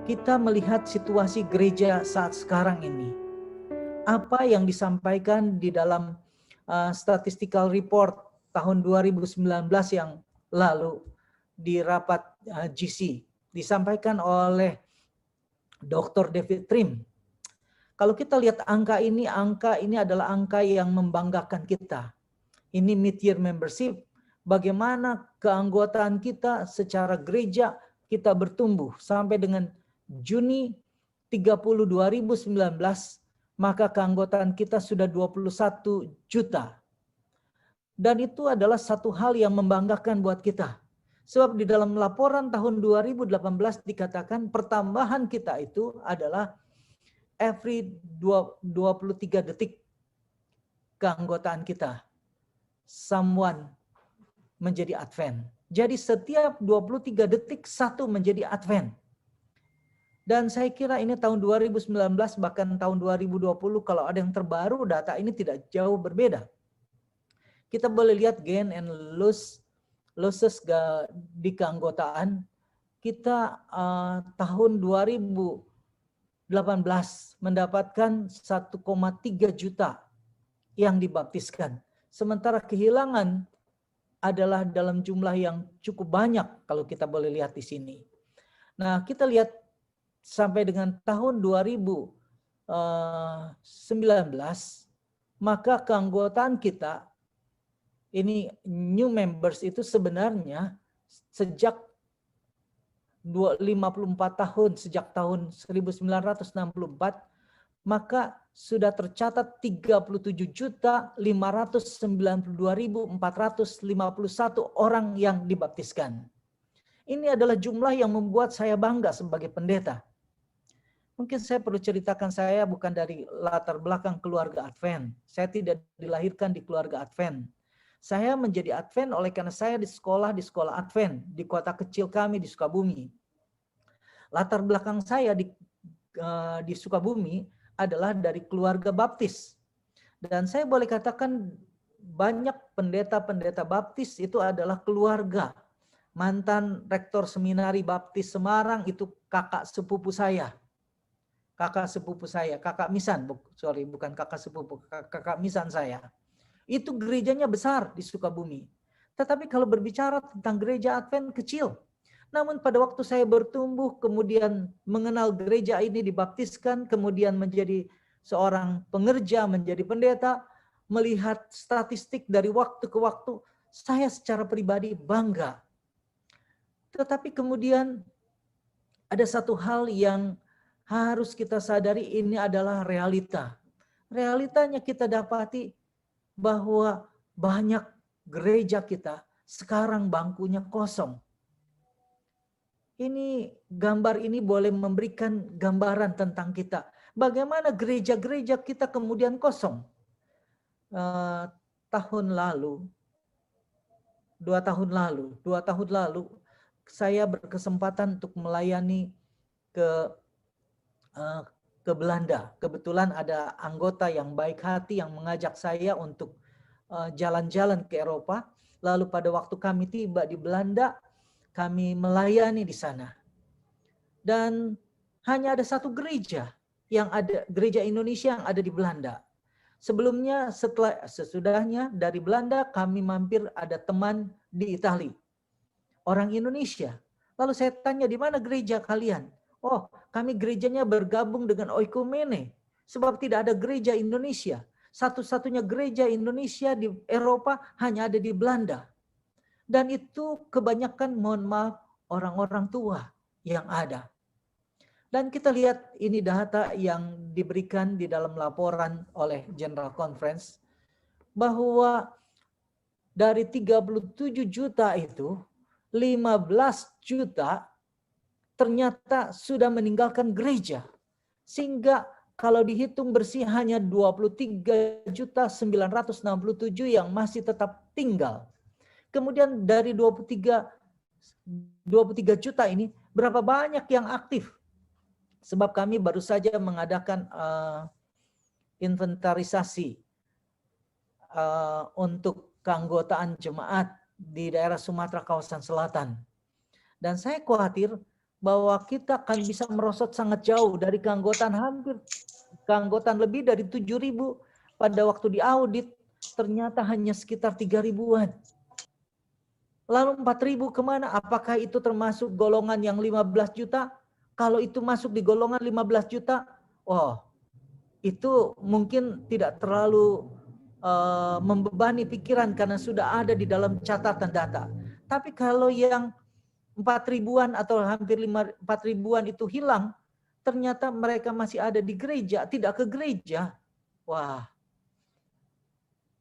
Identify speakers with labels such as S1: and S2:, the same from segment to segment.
S1: kita melihat situasi gereja saat sekarang ini. Apa yang disampaikan di dalam statistical report tahun 2019 yang lalu di rapat GC disampaikan oleh Dr. David Trim. Kalau kita lihat angka ini adalah angka yang membanggakan kita. Ini mid-year membership, bagaimana keanggotaan kita secara gereja kita bertumbuh sampai dengan Juni 30 2019, maka keanggotaan kita sudah 21 juta. Dan itu adalah satu hal yang membanggakan buat kita. Sebab di dalam laporan tahun 2018 dikatakan pertambahan kita itu adalah every 23 detik keanggotaan kita. Someone menjadi Advent. Jadi setiap 23 detik satu menjadi Advent. Dan saya kira ini tahun 2019 bahkan tahun 2020 kalau ada yang terbaru data ini tidak jauh berbeda. Kita boleh lihat gain and losses di keanggotaan. Kita tahun 2018 mendapatkan 1,3 juta yang dibaptiskan. Sementara kehilangan adalah dalam jumlah yang cukup banyak kalau kita boleh lihat di sini. Nah, kita lihat sampai dengan tahun 2019, maka keanggotaan kita, ini new members itu sebenarnya sejak 54 tahun, sejak tahun 1964, maka sudah tercatat 37.592.451 orang yang dibaptiskan. Ini adalah jumlah yang membuat saya bangga sebagai pendeta. Mungkin saya perlu ceritakan, saya bukan dari latar belakang keluarga Advent. Saya tidak dilahirkan di keluarga Advent. Saya menjadi Advent oleh karena saya di sekolah Advent di kota kecil kami di Sukabumi. Latar belakang saya di Sukabumi adalah dari keluarga baptis. Dan saya boleh katakan banyak pendeta-pendeta baptis itu adalah keluarga. Mantan rektor seminari baptis Semarang itu kakak sepupu saya. Kakak misan, bukan kakak sepupu, kakak misan saya. Itu gerejanya besar di Sukabumi. Tetapi kalau berbicara tentang gereja Advent kecil. Namun pada waktu saya bertumbuh, kemudian mengenal gereja ini, dibaptiskan, kemudian menjadi seorang pengerja, menjadi pendeta, melihat statistik dari waktu ke waktu, saya secara pribadi bangga. Tetapi kemudian ada satu hal yang harus kita sadari, ini adalah realita. Realitanya kita dapati bahwa banyak gereja kita sekarang bangkunya kosong. Ini gambar ini boleh memberikan gambaran tentang kita. Bagaimana gereja-gereja kita kemudian kosong. Tahun lalu, 2 tahun lalu, saya berkesempatan untuk melayani ke Belanda. Kebetulan ada anggota yang baik hati yang mengajak saya untuk jalan-jalan ke Eropa. Lalu pada waktu kami tiba di Belanda, kami melayani di sana. Dan hanya ada satu gereja yang ada, gereja Indonesia yang ada di Belanda. Sebelumnya, sesudahnya dari Belanda kami mampir ada teman di Italia, orang Indonesia. Lalu saya tanya, di mana gereja kalian? Oh, kami gerejanya bergabung dengan Oikumene, sebab tidak ada gereja Indonesia. Satu-satunya gereja Indonesia di Eropa hanya ada di Belanda. Dan itu kebanyakan, mohon maaf, orang-orang tua yang ada. Dan kita lihat ini data yang diberikan di dalam laporan oleh General Conference, bahwa dari 37 juta itu, 15 juta ternyata sudah meninggalkan gereja. Sehingga kalau dihitung bersih hanya 23.967 yang masih tetap tinggal. Kemudian dari 23 juta ini, berapa banyak yang aktif? Sebab kami baru saja mengadakan inventarisasi untuk keanggotaan jemaat di daerah Sumatera kawasan selatan. Dan saya khawatir bahwa kita akan bisa merosot sangat jauh dari keanggotaan lebih dari 7.000 pada waktu diaudit ternyata hanya sekitar 3.000-an. Lalu 4.000 kemana? Apakah itu termasuk golongan yang 15 juta? Kalau itu masuk di golongan 15 juta, itu mungkin tidak terlalu membebani pikiran karena sudah ada di dalam catatan data. Tapi kalau yang 4.000-an atau hampir 4.000-an itu hilang, ternyata mereka masih ada di gereja, tidak ke gereja. Wah,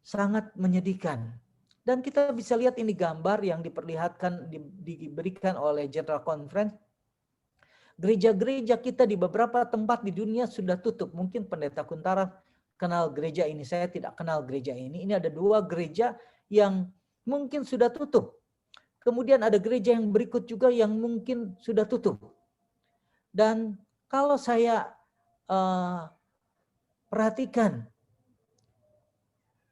S1: sangat menyedihkan. Dan kita bisa lihat ini gambar yang diperlihatkan, diberikan oleh General Conference. Gereja-gereja kita di beberapa tempat di dunia sudah tutup. Mungkin Pendeta Kuntara kenal gereja ini, saya tidak kenal gereja ini. Ini ada 2 gereja yang mungkin sudah tutup. Kemudian ada gereja yang berikut juga yang mungkin sudah tutup. Dan kalau saya perhatikan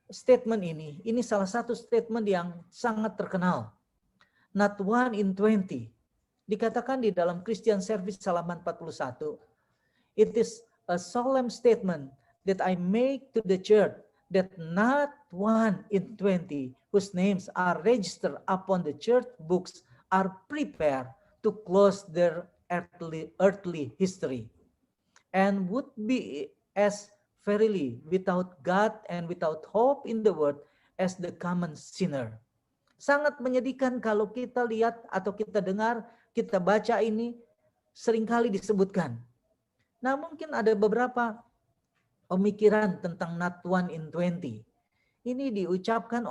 S1: statement ini salah satu statement yang sangat terkenal. Not 1 in 20. Dikatakan di dalam Christian Service halaman 41. It is a solemn statement that I make to the church that not 1 in 20 whose names are registered upon the church books are prepared to close their earthly history and would be as verily without God and without hope in the world as the common sinner. Sangat menyedihkan kalau kita lihat atau kita dengar, kita baca ini seringkali disebutkan. Nah, mungkin ada beberapa pemikiran tentang not 1 in 20. Ini dituliskan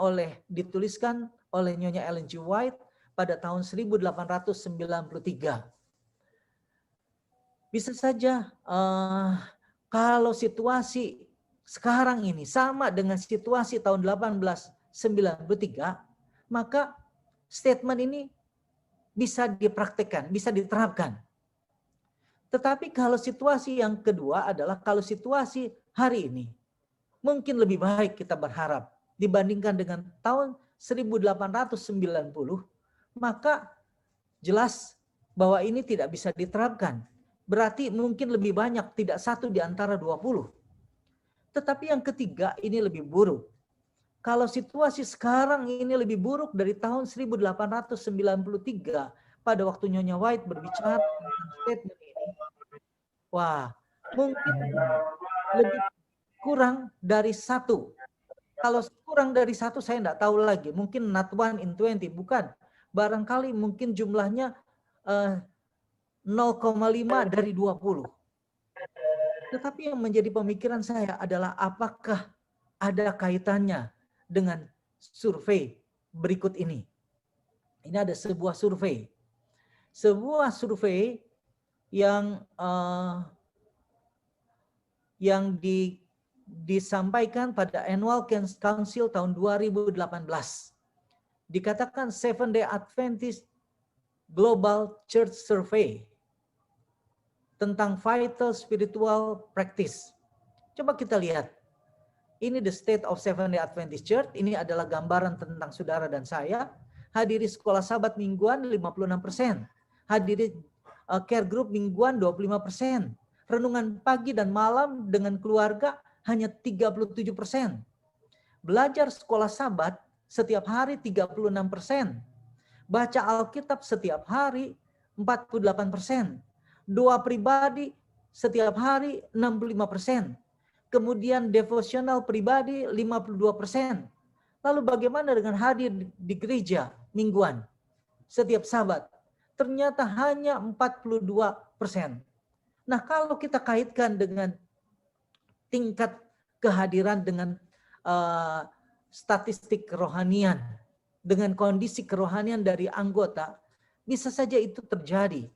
S1: oleh Nyonya Ellen G. White pada tahun 1893. Bisa saja kalau situasi sekarang ini sama dengan situasi tahun 1893, maka statement ini bisa dipraktekkan, bisa diterapkan. Tetapi kalau situasi yang kedua adalah kalau situasi hari ini, mungkin lebih baik kita berharap dibandingkan dengan tahun 1890, maka jelas bahwa ini tidak bisa diterapkan. Berarti mungkin lebih banyak, tidak 1 di antara 20. Tetapi yang ketiga ini lebih buruk. Kalau situasi sekarang ini lebih buruk dari tahun 1893 pada waktu Nyonya White berbicara tentang statement ini. Wah, mungkin lebih kurang dari 1. Kalau kurang dari 1 saya tidak tahu lagi. Mungkin not 1 in 20, bukan. Barangkali mungkin jumlahnya 0,5 dari 20. Tetapi yang menjadi pemikiran saya adalah apakah ada kaitannya dengan survei berikut ini. Ini ada sebuah survei. Sebuah survei yang disampaikan pada Annual Council tahun 2018. Dikatakan Seventh-day Adventist Global Church Survey tentang vital spiritual practice. Coba kita lihat. Ini the state of Seventh-day Adventist Church. Ini adalah gambaran tentang saudara dan saya. Hadiri sekolah sahabat mingguan 56%. Hadiri care group mingguan 25%. Renungan pagi dan malam dengan keluarga hanya 37%. Belajar sekolah sahabat setiap hari 36%. Baca Alkitab setiap hari 48%. Doa pribadi setiap hari 65%. Kemudian devosional pribadi 52%. Lalu bagaimana dengan hadir di gereja mingguan setiap Sabat? Ternyata hanya 42%. Nah, kalau kita kaitkan dengan tingkat kehadiran dengan statistik kerohanian, dengan kondisi kerohanian dari anggota, bisa saja itu terjadi.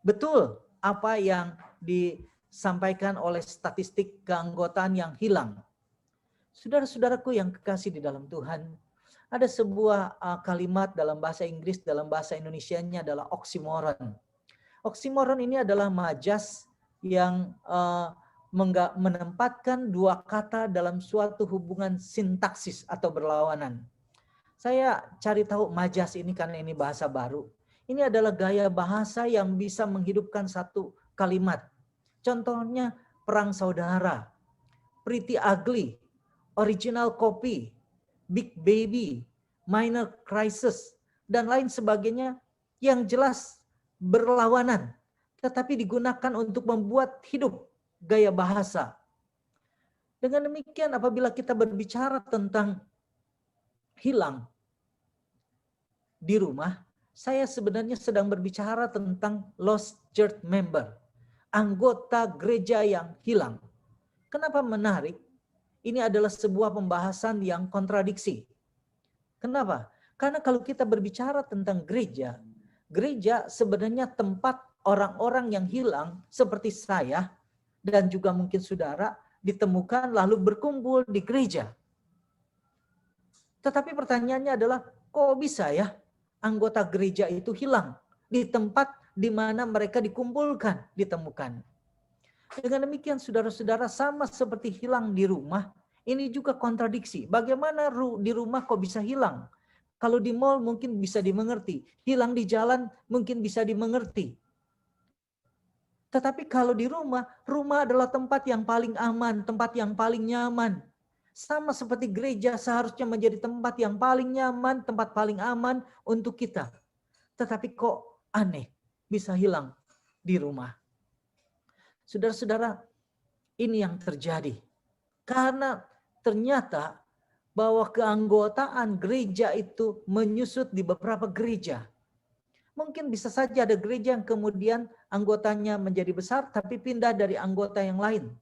S1: Betul apa yang disampaikan oleh statistik keanggotaan yang hilang. Saudara-saudaraku yang kekasih di dalam Tuhan, ada sebuah kalimat dalam bahasa Inggris, dalam bahasa Indonesianya adalah oksimoron. Oksimoron ini adalah majas yang menempatkan 2 kata dalam suatu hubungan sintaksis atau berlawanan. Saya cari tahu majas ini karena ini bahasa baru. Ini adalah gaya bahasa yang bisa menghidupkan satu kalimat. Contohnya perang saudara, pretty ugly, original copy, big baby, minor crisis, dan lain sebagainya yang jelas berlawanan, tetapi digunakan untuk membuat hidup gaya bahasa. Dengan demikian apabila kita berbicara tentang hilang di rumah, saya sebenarnya sedang berbicara tentang lost church member, anggota gereja yang hilang. Kenapa menarik? Ini adalah sebuah pembahasan yang kontradiksi. Kenapa? Karena kalau kita berbicara tentang gereja, gereja sebenarnya tempat orang-orang yang hilang seperti saya dan juga mungkin saudara ditemukan lalu berkumpul di gereja. Tetapi pertanyaannya adalah, kok bisa ya anggota gereja itu hilang di tempat di mana mereka dikumpulkan, ditemukan. Dengan demikian saudara-saudara, sama seperti hilang di rumah, ini juga kontradiksi. Bagaimana di rumah kok bisa hilang? Kalau di mall mungkin bisa dimengerti, hilang di jalan mungkin bisa dimengerti. Tetapi kalau di rumah, rumah adalah tempat yang paling aman, tempat yang paling nyaman. Sama seperti gereja seharusnya menjadi tempat yang paling nyaman, tempat paling aman untuk kita. Tetapi kok aneh, bisa hilang di rumah. Saudara-saudara, ini yang terjadi. Karena ternyata bahwa keanggotaan gereja itu menyusut di beberapa gereja. Mungkin bisa saja ada gereja yang kemudian anggotanya menjadi besar tapi pindah dari anggota yang lain.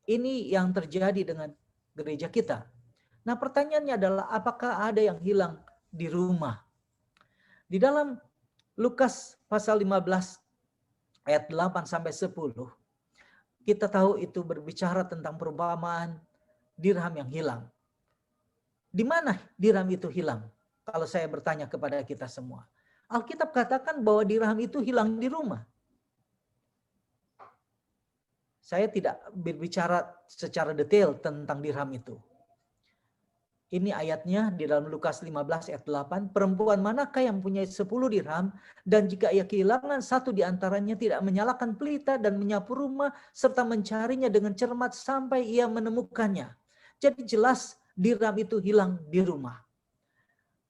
S1: Ini yang terjadi dengan gereja kita. Nah, pertanyaannya adalah apakah ada yang hilang di rumah? Di dalam Lukas pasal 15 ayat 8 sampai 10, kita tahu itu berbicara tentang perumpamaan dirham yang hilang. Di mana dirham itu hilang? Kalau saya bertanya kepada kita semua. Alkitab katakan bahwa dirham itu hilang di rumah. Saya tidak berbicara secara detail tentang dirham itu. Ini ayatnya di dalam Lukas 15 ayat 8. Perempuan manakah yang punya 10 dirham dan jika ia kehilangan satu di antaranya tidak menyalakan pelita dan menyapu rumah serta mencarinya dengan cermat sampai ia menemukannya. Jadi jelas dirham itu hilang di rumah.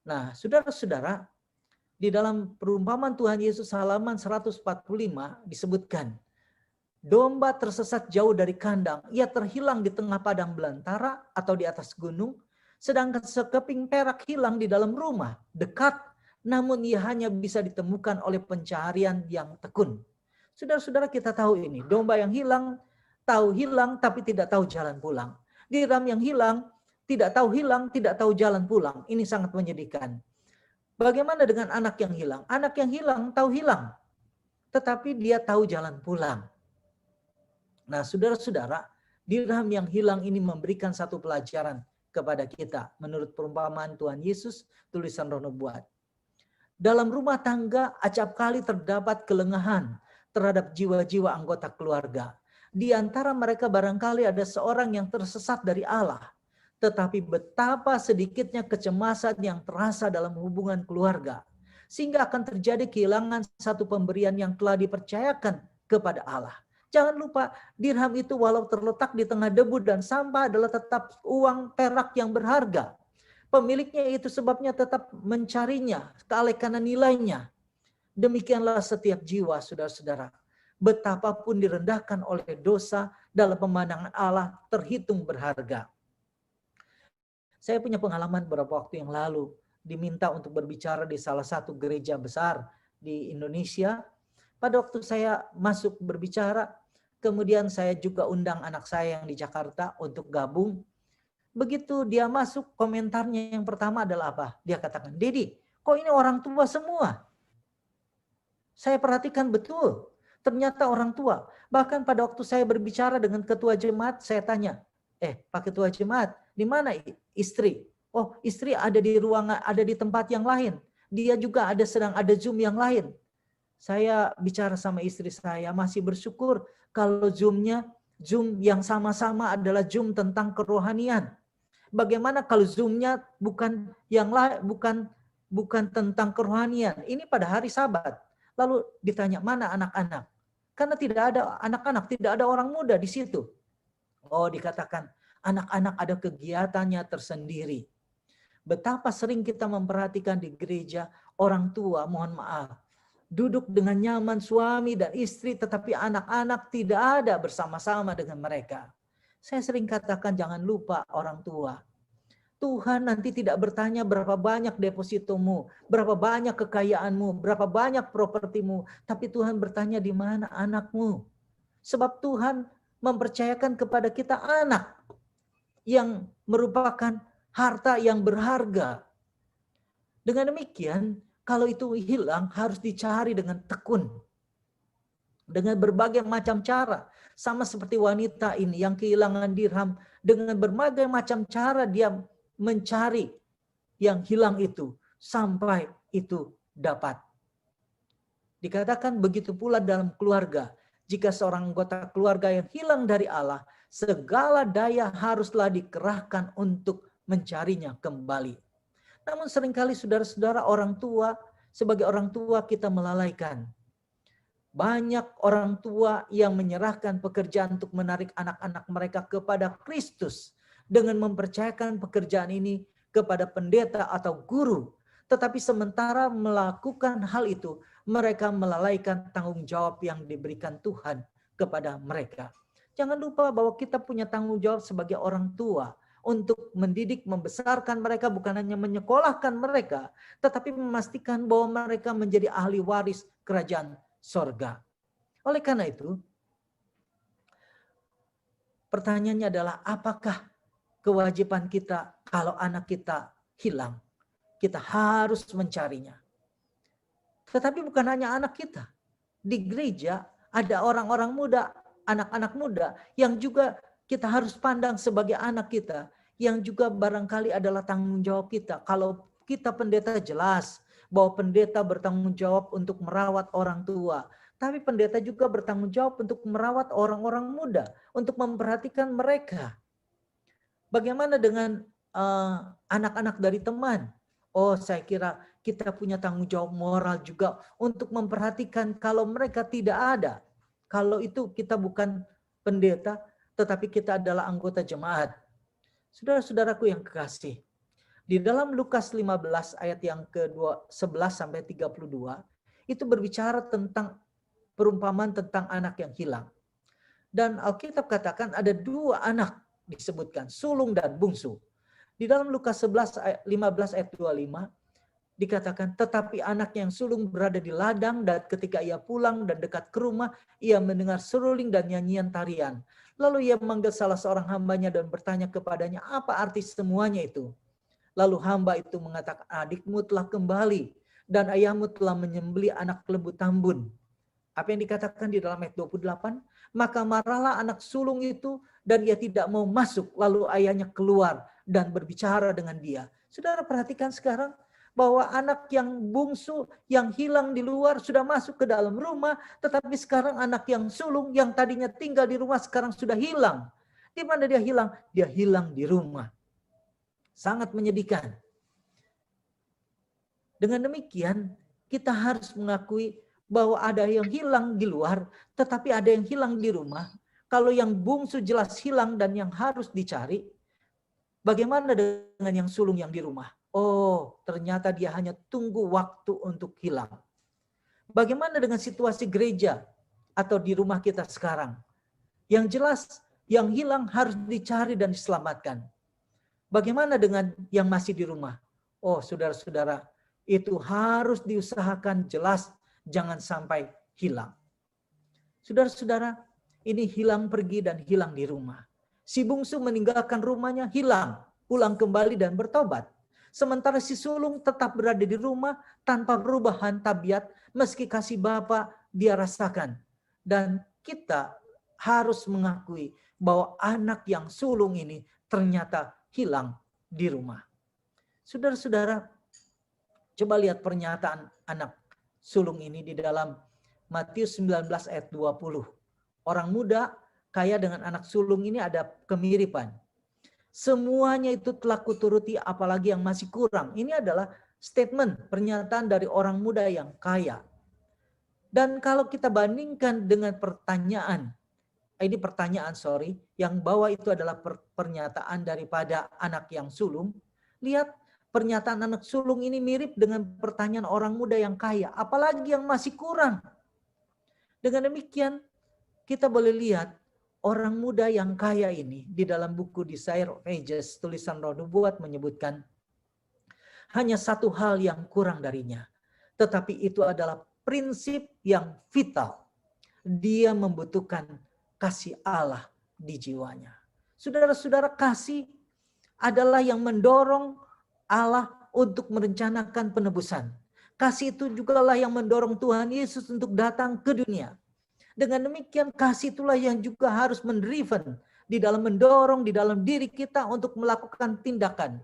S1: Nah, saudara-saudara, di dalam perumpamaan Tuhan Yesus halaman 145 disebutkan, domba tersesat jauh dari kandang, ia terhilang di tengah padang belantara atau di atas gunung, sedangkan sekeping perak hilang di dalam rumah, dekat, namun ia hanya bisa ditemukan oleh pencarian yang tekun. Saudara-saudara, kita tahu ini, domba yang hilang, tahu hilang tapi tidak tahu jalan pulang. Dirham yang hilang, tidak tahu jalan pulang. Ini sangat menyedihkan. Bagaimana dengan anak yang hilang? Anak yang hilang tahu hilang, tetapi dia tahu jalan pulang. Nah, saudara-saudara, dirham yang hilang ini memberikan satu pelajaran kepada kita menurut perumpamaan Tuhan Yesus, tulisan Roh Nubuat. Dalam rumah tangga acap kali terdapat kelengahan terhadap jiwa-jiwa anggota keluarga. Di antara mereka barangkali ada seorang yang tersesat dari Allah. Tetapi betapa sedikitnya kecemasan yang terasa dalam hubungan keluarga. Sehingga akan terjadi kehilangan satu pemberian yang telah dipercayakan kepada Allah. Jangan lupa, dirham itu walau terletak di tengah debu dan sampah adalah tetap uang perak yang berharga. Pemiliknya itu sebabnya tetap mencarinya, oleh karena nilainya. Demikianlah setiap jiwa, saudara-saudara. Betapapun direndahkan oleh dosa, dalam pemandangan Allah terhitung berharga. Saya punya pengalaman beberapa waktu yang lalu, diminta untuk berbicara di salah satu gereja besar di Indonesia. Pada waktu saya masuk berbicara, kemudian saya juga undang anak saya yang di Jakarta untuk gabung. Begitu dia masuk, komentarnya yang pertama adalah apa? Dia katakan, "Dedi, kok ini orang tua semua?" Saya perhatikan betul, ternyata orang tua. Bahkan pada waktu saya berbicara dengan ketua jemaat, saya tanya, Pak Ketua Jemaat, di mana istri? Oh, istri ada di ruangan, ada di tempat yang lain. Dia juga sedang ada Zoom yang lain. Saya bicara sama istri saya, masih bersyukur kalau Zoom yang sama-sama adalah Zoom tentang kerohanian. Bagaimana kalau Zoom-nya bukan bukan tentang kerohanian. Ini pada hari Sabat. Lalu ditanya, mana anak-anak? Karena tidak ada anak-anak, tidak ada orang muda di situ. Oh, dikatakan anak-anak ada kegiatannya tersendiri. Betapa sering kita memperhatikan di gereja orang tua, mohon maaf, duduk dengan nyaman suami dan istri, tetapi anak-anak tidak ada bersama-sama dengan mereka. Saya sering katakan jangan lupa orang tua. Tuhan nanti tidak bertanya berapa banyak depositomu, berapa banyak kekayaanmu, berapa banyak propertimu, tapi Tuhan bertanya di mana anakmu. Sebab Tuhan mempercayakan kepada kita anak yang merupakan harta yang berharga. Dengan demikian, kalau itu hilang harus dicari dengan tekun. Dengan berbagai macam cara. Sama seperti wanita ini yang kehilangan dirham. Dengan berbagai macam cara dia mencari yang hilang itu. Sampai itu dapat. Dikatakan begitu pula dalam keluarga. Jika seorang anggota keluarga yang hilang dari Allah, segala daya haruslah dikerahkan untuk mencarinya kembali. Namun seringkali saudara-saudara orang tua, sebagai orang tua kita melalaikan. Banyak orang tua yang menyerahkan pekerjaan untuk menarik anak-anak mereka kepada Kristus dengan mempercayakan pekerjaan ini kepada pendeta atau guru. Tetapi sementara melakukan hal itu, mereka melalaikan tanggung jawab yang diberikan Tuhan kepada mereka. Jangan lupa bahwa kita punya tanggung jawab sebagai orang tua untuk mendidik, membesarkan mereka, bukan hanya menyekolahkan mereka, tetapi memastikan bahwa mereka menjadi ahli waris kerajaan sorga. Oleh karena itu, pertanyaannya adalah apakah kewajiban kita kalau anak kita hilang? Kita harus mencarinya. Tetapi bukan hanya anak kita. Di gereja ada orang-orang muda, anak-anak muda yang juga kita harus pandang sebagai anak kita, yang juga barangkali adalah tanggung jawab kita. Kalau kita pendeta jelas bahwa pendeta bertanggung jawab untuk merawat orang tua, tapi pendeta juga bertanggung jawab untuk merawat orang-orang muda, untuk memperhatikan mereka. Bagaimana dengan anak-anak dari teman? Oh, saya kira kita punya tanggung jawab moral juga untuk memperhatikan kalau mereka tidak ada. Kalau itu kita bukan pendeta, tetapi kita adalah anggota jemaat. Saudara-saudaraku yang kekasih, di dalam Lukas 15 ayat yang ke-11 sampai 32, itu berbicara tentang perumpamaan tentang anak yang hilang. Dan Alkitab katakan ada dua anak disebutkan, sulung dan bungsu. Di dalam Lukas 15 ayat 25, dikatakan, tetapi anak yang sulung berada di ladang dan ketika ia pulang dan dekat ke rumah, ia mendengar seruling dan nyanyian tarian. Lalu ia memanggil salah seorang hambanya dan bertanya kepadanya, apa arti semuanya itu? Lalu hamba itu mengatakan, adikmu telah kembali dan ayahmu telah menyembelih anak lembu tambun. Apa yang dikatakan di dalam ayat 28? Maka marahlah anak sulung itu dan ia tidak mau masuk. Lalu ayahnya keluar dan berbicara dengan dia. Saudara perhatikan sekarang, bahwa anak yang bungsu yang hilang di luar sudah masuk ke dalam rumah, tetapi sekarang anak yang sulung yang tadinya tinggal di rumah sekarang sudah hilang. Di mana dia hilang? Dia hilang di rumah. Sangat menyedihkan. Dengan demikian, kita harus mengakui bahwa ada yang hilang di luar, tetapi ada yang hilang di rumah. Kalau yang bungsu jelas hilang dan yang harus dicari, bagaimana dengan yang sulung yang di rumah? Oh, ternyata dia hanya tunggu waktu untuk hilang. Bagaimana dengan situasi gereja atau di rumah kita sekarang? Yang jelas, yang hilang harus dicari dan diselamatkan. Bagaimana dengan yang masih di rumah? Oh, saudara-saudara, itu harus diusahakan jelas, jangan sampai hilang. Saudara-saudara, ini hilang pergi dan hilang di rumah. Si bungsu meninggalkan rumahnya, hilang, pulang kembali dan bertobat. Sementara si sulung tetap berada di rumah tanpa perubahan tabiat, meski kasih Bapa dia rasakan. Dan kita harus mengakui bahwa anak yang sulung ini ternyata hilang di rumah. Saudara-saudara, coba lihat pernyataan anak sulung ini di dalam Matius 19 ayat 20. Orang muda kaya dengan anak sulung ini ada kemiripan. Semuanya itu telah kuturuti, apalagi yang masih kurang. Ini adalah statement, pernyataan dari orang muda yang kaya. Dan kalau kita bandingkan dengan yang bawah itu adalah pernyataan daripada anak yang sulung. Lihat, pernyataan anak sulung ini mirip dengan pertanyaan orang muda yang kaya. Apalagi yang masih kurang. Dengan demikian, kita boleh lihat orang muda yang kaya ini di dalam buku Desire of Ages, tulisan Roh Nubuat menyebutkan hanya satu hal yang kurang darinya. Tetapi itu adalah prinsip yang vital. Dia membutuhkan kasih Allah di jiwanya. Saudara-saudara, kasih adalah yang mendorong Allah untuk merencanakan penebusan. Kasih itu juga lah yang mendorong Tuhan Yesus untuk datang ke dunia. Dengan demikian kasih itulah yang juga harus mendriven di dalam mendorong di dalam diri kita untuk melakukan tindakan.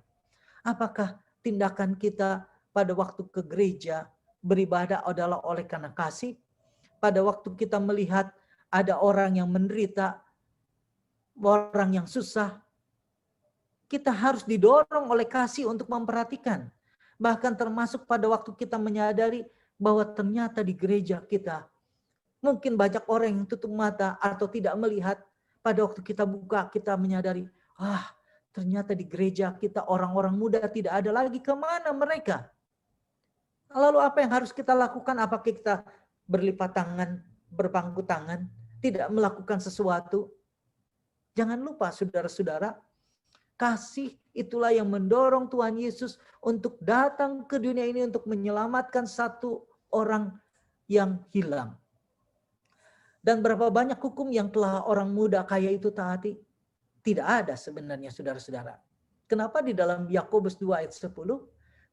S1: Apakah tindakan kita pada waktu ke gereja beribadah adalah oleh karena kasih? Pada waktu kita melihat ada orang yang menderita, orang yang susah, kita harus didorong oleh kasih untuk memperhatikan. Bahkan termasuk pada waktu kita menyadari bahwa ternyata di gereja kita mungkin banyak orang yang tutup mata atau tidak melihat. Pada waktu kita buka, kita menyadari, ternyata di gereja kita orang-orang muda tidak ada lagi, kemana mereka? Lalu apa yang harus kita lakukan? Apakah kita berlipat tangan, berpangku tangan, tidak melakukan sesuatu? Jangan lupa saudara-saudara, kasih itulah yang mendorong Tuhan Yesus untuk datang ke dunia ini untuk menyelamatkan satu orang yang hilang. Dan berapa banyak hukum yang telah orang muda kaya itu taati? Tidak ada sebenarnya saudara-saudara. Kenapa di dalam Yakobus 2 ayat 10?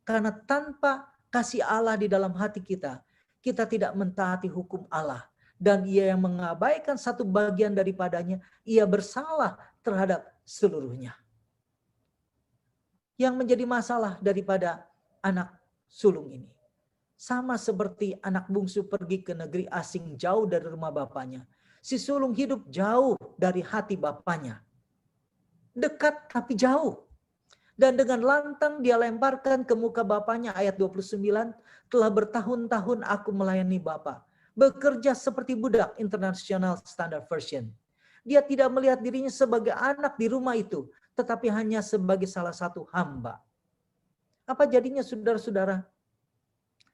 S1: Karena tanpa kasih Allah di dalam hati kita, kita tidak mentaati hukum Allah. Dan ia yang mengabaikan satu bagian daripadanya, ia bersalah terhadap seluruhnya. Yang menjadi masalah daripada anak sulung ini. Sama seperti anak bungsu pergi ke negeri asing jauh dari rumah bapaknya. Si sulung hidup jauh dari hati bapaknya. Dekat tapi jauh. Dan dengan lantang dia lemparkan ke muka bapaknya ayat 29. Telah bertahun-tahun aku melayani Bapa. Bekerja seperti budak, International Standard Version. Dia tidak melihat dirinya sebagai anak di rumah itu. Tetapi hanya sebagai salah satu hamba. Apa jadinya saudara-saudara?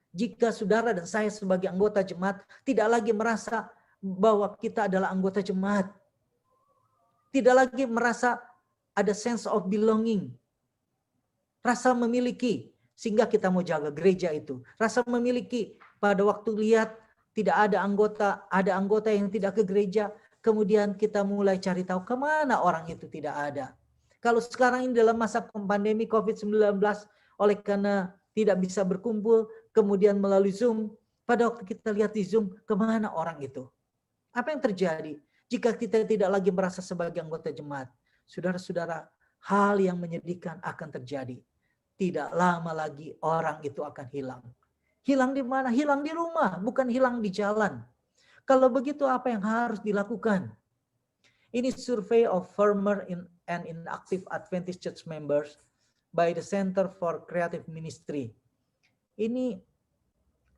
S1: Jika saudara dan saya sebagai anggota jemaat tidak lagi merasa bahwa kita adalah anggota jemaat. Tidak lagi merasa ada sense of belonging. Rasa memiliki sehingga kita mau jaga gereja itu. Rasa memiliki pada waktu lihat tidak ada anggota yang tidak ke gereja. Kemudian kita mulai cari tahu kemana orang itu tidak ada. Kalau sekarang ini dalam masa pandemi COVID-19 oleh karena tidak bisa berkumpul, kemudian melalui Zoom, pada waktu kita lihat di Zoom, kemana orang itu? Apa yang terjadi jika kita tidak lagi merasa sebagai anggota jemaat? Saudara-saudara, hal yang menyedihkan akan terjadi. Tidak lama lagi orang itu akan hilang. Hilang di mana? Hilang di rumah, bukan hilang di jalan. Kalau begitu apa yang harus dilakukan? Ini survei of former and inactive Adventist Church members by the Center for Creative Ministry. Ini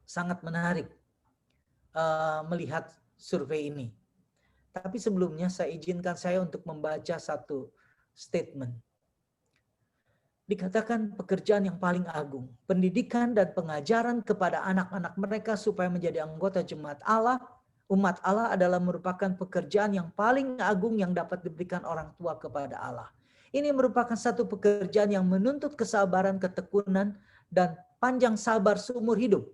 S1: sangat menarik melihat survei ini. Tapi sebelumnya izinkan saya untuk membaca satu statement. Dikatakan pekerjaan yang paling agung, pendidikan dan pengajaran kepada anak-anak mereka supaya menjadi anggota jemaat Allah, umat Allah adalah merupakan pekerjaan yang paling agung yang dapat diberikan orang tua kepada Allah. Ini merupakan satu pekerjaan yang menuntut kesabaran, ketekunan, dan panjang sabar seumur hidup.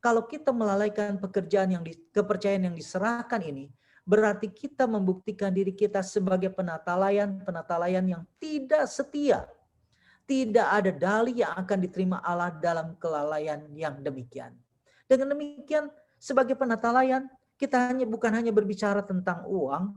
S1: Kalau kita melalaikan kepercayaan yang diserahkan ini, berarti kita membuktikan diri kita sebagai penatalayan yang tidak setia. Tidak ada dalih yang akan diterima Allah dalam kelalaian yang demikian. Dengan demikian, sebagai penatalayan, kita bukan hanya berbicara tentang uang,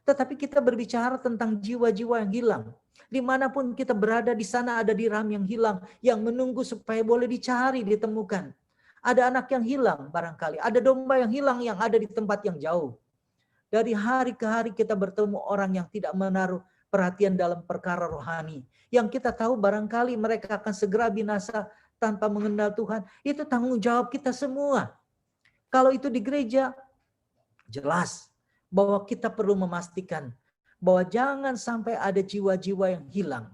S1: tetapi kita berbicara tentang jiwa-jiwa yang hilang. Dimanapun kita berada, di sana ada dirham yang hilang, yang menunggu supaya boleh dicari, ditemukan. Ada anak yang hilang barangkali, ada domba yang hilang yang ada di tempat yang jauh. Dari hari ke hari kita bertemu orang yang tidak menaruh perhatian dalam perkara rohani. Yang kita tahu barangkali mereka akan segera binasa tanpa mengenal Tuhan, itu tanggung jawab kita semua. Kalau itu di gereja, jelas bahwa kita perlu memastikan bahwa jangan sampai ada jiwa-jiwa yang hilang.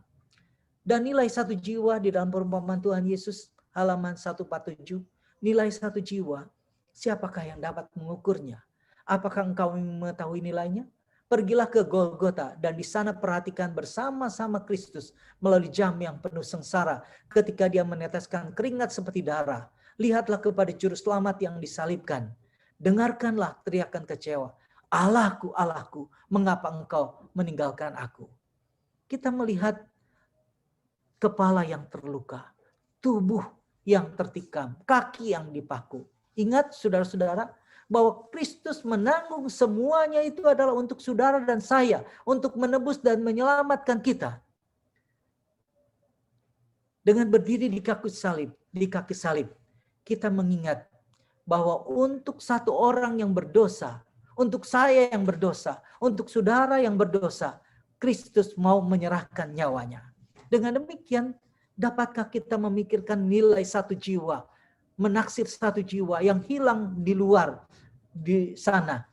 S1: Dan nilai satu jiwa di dalam perumpamaan Tuhan Yesus, halaman 147, nilai satu jiwa, siapakah yang dapat mengukurnya? Apakah engkau mengetahui nilainya? Pergilah ke Golgota dan di sana perhatikan bersama-sama Kristus melalui jam yang penuh sengsara ketika dia meneteskan keringat seperti darah. Lihatlah kepada juru selamat yang disalibkan. Dengarkanlah teriakan kecewa. Allahku, Allahku, mengapa engkau meninggalkan aku? Kita melihat kepala yang terluka, tubuh yang tertikam, kaki yang dipaku. Ingat saudara-saudara, bahwa Kristus menanggung semuanya itu adalah untuk saudara dan saya, untuk menebus dan menyelamatkan kita. Dengan berdiri di kaki salib, kita mengingat bahwa untuk satu orang yang berdosa, untuk saya yang berdosa, untuk saudara yang berdosa, Kristus mau menyerahkan nyawanya. Dengan demikian, dapatkah kita memikirkan nilai satu jiwa, menaksir satu jiwa yang hilang di luar di sana,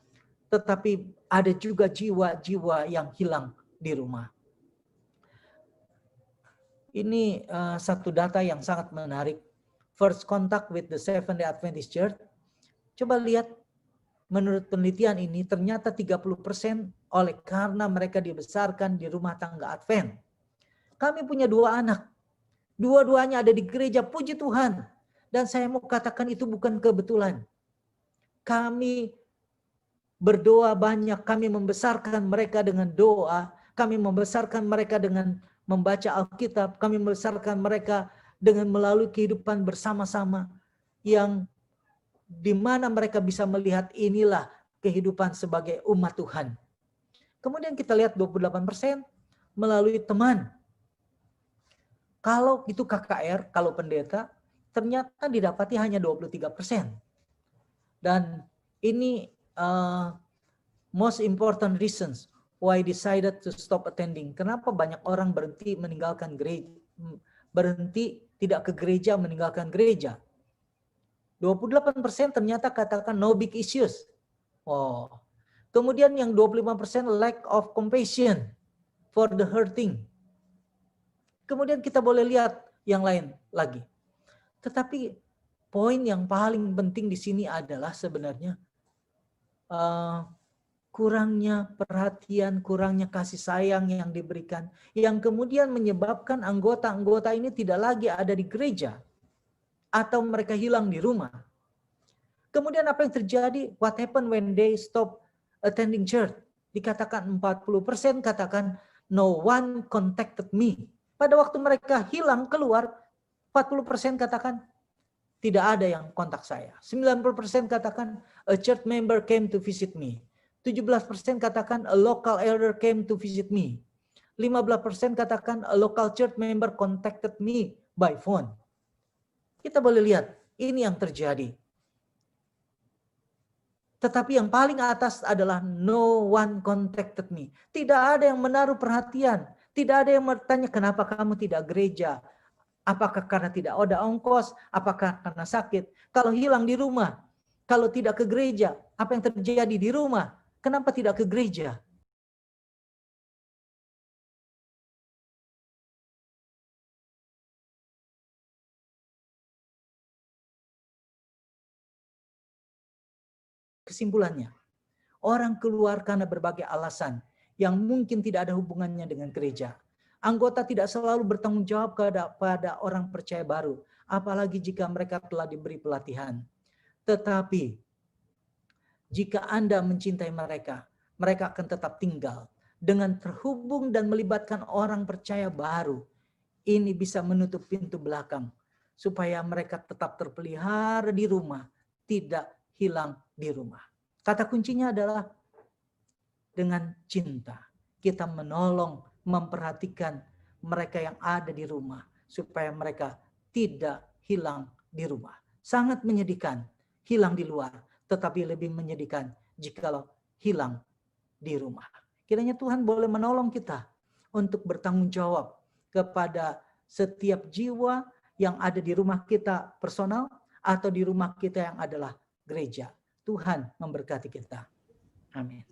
S1: tetapi ada juga jiwa-jiwa yang hilang di rumah. Ini satu data yang sangat menarik. First contact with the Seventh-day Adventist Church. Coba lihat, menurut penelitian ini ternyata 30% oleh karena mereka dibesarkan di rumah tangga Advent. Kami punya 2 anak. Dua-duanya ada di gereja, puji Tuhan. Dan saya mau katakan itu bukan kebetulan. Kami berdoa banyak, kami membesarkan mereka dengan doa, kami membesarkan mereka dengan membaca Alkitab, kami membesarkan mereka dengan melalui kehidupan bersama-sama yang di mana mereka bisa melihat inilah kehidupan sebagai umat Tuhan. Kemudian kita lihat 28% melalui teman. Kalau itu KKR, kalau pendeta, ternyata didapati hanya 23%. Dan ini most important reasons why decided to stop attending. Kenapa banyak orang berhenti meninggalkan gereja, berhenti tidak ke gereja, meninggalkan gereja? 28% ternyata katakan no big issues. Oh. Kemudian yang 25% lack of compassion for the hurting. Kemudian kita boleh lihat yang lain lagi. Tetapi poin yang paling penting di sini adalah sebenarnya kurangnya perhatian, kurangnya kasih sayang yang diberikan, yang kemudian menyebabkan anggota-anggota ini tidak lagi ada di gereja, atau mereka hilang di rumah. Kemudian apa yang terjadi? What happened when they stop attending church? Dikatakan 40% katakan no one contacted me. Pada waktu mereka hilang keluar, 40% katakan tidak ada yang kontak saya. 90% katakan a church member came to visit me. 17% katakan a local elder came to visit me. 15% katakan a local church member contacted me by phone. Kita boleh lihat, ini yang terjadi. Tetapi yang paling atas adalah no one contacted me. Tidak ada yang menaruh perhatian. Tidak ada yang bertanya kenapa kamu tidak gereja. Apakah karena tidak ada ongkos? Apakah karena sakit? Kalau hilang di rumah, kalau tidak ke gereja, apa yang terjadi di rumah? Kenapa tidak ke gereja? Kesimpulannya, orang keluar karena berbagai alasan yang mungkin tidak ada hubungannya dengan gereja. Anggota tidak selalu bertanggung jawab kepada orang percaya baru, apalagi jika mereka telah diberi pelatihan. Tetapi jika Anda mencintai mereka, mereka akan tetap tinggal. Dengan terhubung dan melibatkan orang percaya baru, ini bisa menutup pintu belakang supaya mereka tetap terpelihara di rumah, tidak hilang di rumah. Kata kuncinya adalah dengan cinta. Kita menolong, memperhatikan mereka yang ada di rumah supaya mereka tidak hilang di rumah. Sangat menyedihkan hilang di luar, tetapi lebih menyedihkan jikalau hilang di rumah. Kiranya Tuhan boleh menolong kita untuk bertanggung jawab kepada setiap jiwa yang ada di rumah kita personal atau di rumah kita yang adalah gereja. Tuhan memberkati kita. Amin.